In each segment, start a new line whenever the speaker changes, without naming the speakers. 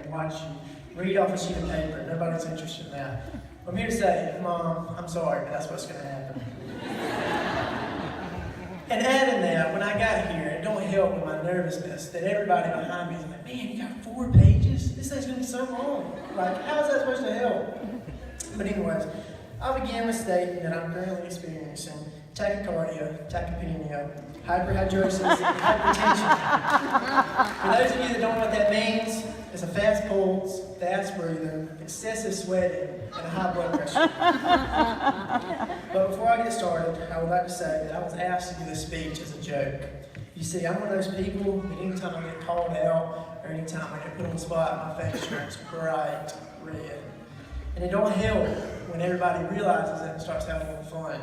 and watch you read off a sheet of paper. Nobody's interested in that. I'm here to say, Mom, I'm sorry, but that's what's going to happen. And adding that, when I got here, it don't help with my nervousness that everybody behind me is like, man, you got 4 pages? This thing's going to be so long. Like, how is that supposed to help? But anyways, I'll begin with stating that I'm currently experiencing tachycardia, tachypnea, hyperhidrosis, and hypertension. For those of you that don't know what that means, it's a fast pulse, fast breathing, excessive sweating, and a high blood pressure. But before I get started, I would like to say that I was asked to do this speech as a joke. You see, I'm one of those people that anytime I get called out, or anytime I get put on the spot, my face turns bright red. And it don't help when everybody realizes it and starts having a little fun.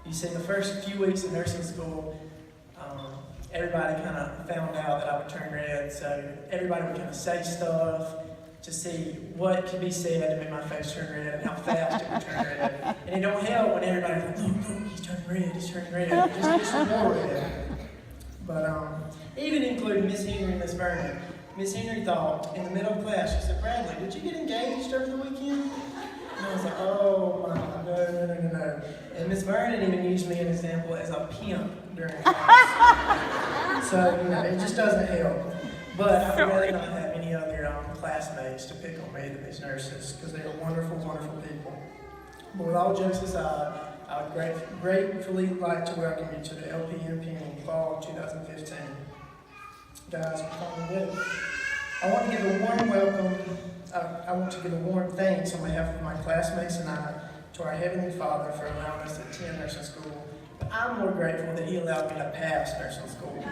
You see, the first few weeks of nursing school, everybody kind of found out that I would turn red, so everybody would kind of say stuff to see what could be said to make my face turn red and how fast it would turn red. And it don't help when everybody's like, look, he's turning red, he's turning red. It just gets more red. But even including Miss Henry and Miss Vernon. Miss Henry thought, in the middle of class, she said, Bradley, did you get engaged over the weekend? And I was like, oh, no. And Miss Vernon even used me as an example as a pimp during class. So, it just doesn't help. But I would rather not have any other classmates to pick on me than these nurses, because they are wonderful, wonderful people. But with all jokes aside, I would gratefully like to welcome you to the LPN Fall of 2015. Guys, come with it. I want to give a warm welcome. I want to give a warm thanks on behalf of my classmates and I to our Heavenly Father for allowing us to attend nursing school. But I'm more grateful that He allowed me to pass nursing school.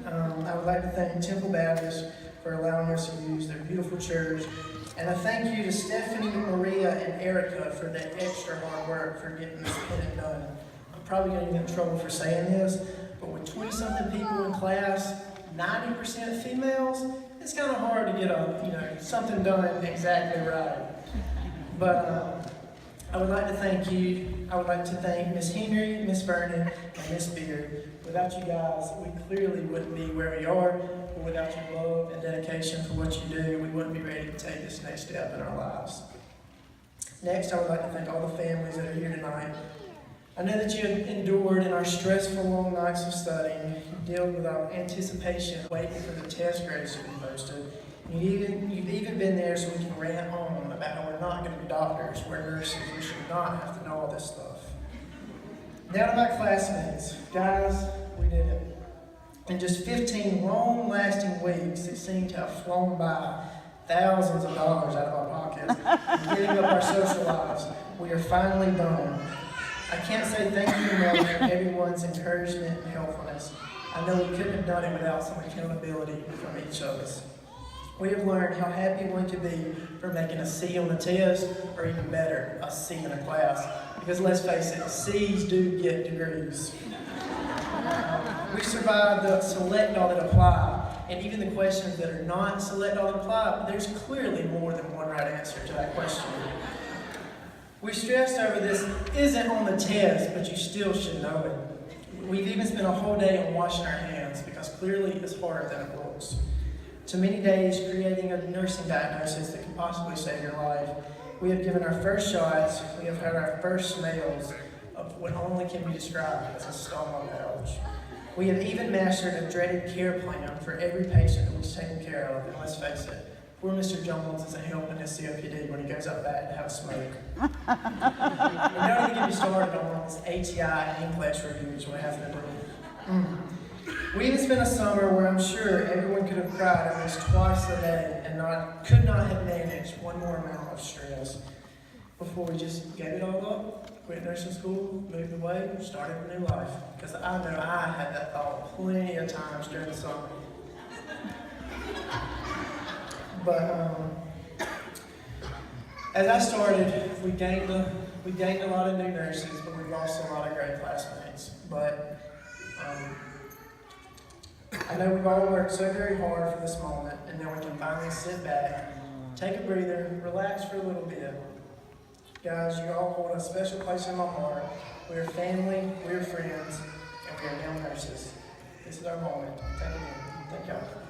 I would like to thank Temple Baptist for allowing us to use their beautiful church. And a thank you to Stephanie, Maria, and Erica for their extra hard work for getting this pennant done. I'm probably going to get in trouble for saying this, but with 20-something people in class, 90% females, it's kind of hard to get something done exactly right. But I would like to thank you. I would like to thank Miss Henry, Miss Vernon, and Miss Beard. Without you guys, we clearly wouldn't be where we are. But without your love and dedication for what you do, we wouldn't be ready to take this next step in our lives. Next, I would like to thank all the families that are here tonight. I know that you have endured in our stressful long nights of studying. You dealt with our anticipation, waiting for the test grades to be posted. You've even been there so we can rant on about how we're not going to be doctors, we're nurses, we should not have to know all this stuff. Now to my classmates. Guys, we did it. In just 15 long-lasting weeks, it seemed to have flown by, thousands of dollars out of our pockets, and giving up our social lives. We are finally done. I can't say thank you enough for everyone's encouragement and helpfulness. I know we couldn't have done it without some accountability from each of us. We have learned how happy one could be for making a C on a test, or even better, a C in a class. Because let's face it, C's do get degrees. We survived the select all that apply, and even the questions that are not select all that apply, there's clearly more than one right answer to that question. We stressed over this isn't on the test, but you still should know it. We've even spent a whole day on washing our hands, because clearly it's harder than it looks. To many days creating a nursing diagnosis that can possibly save your life. We have given our first shots, we have had our first smells of what only can be described as a stoma pouch. We have even mastered a dreaded care plan for every patient that was taken care of, and let's face it, poor Mr. Jones isn't helping his COPD when he goes out back to have a smoke. And don't even get me started on his ATI and NCLEX reviews when it has been done. We even spent a summer where I'm sure everyone could have cried at least twice a day and could not have managed one more amount of stress before we just gave it all up, quit nursing school, moved away, started a new life. Because I know I had that thought plenty of times during the summer. But as I started, we gained a lot of new nurses, but we lost a lot of great classmates. But I know we've all worked so very hard for this moment, and now we can finally sit back, take a breather, relax for a little bit. Guys, you all hold a special place in my heart. We are family, we are friends, and we are now nurses. This is our moment. Thank you. Thank y'all.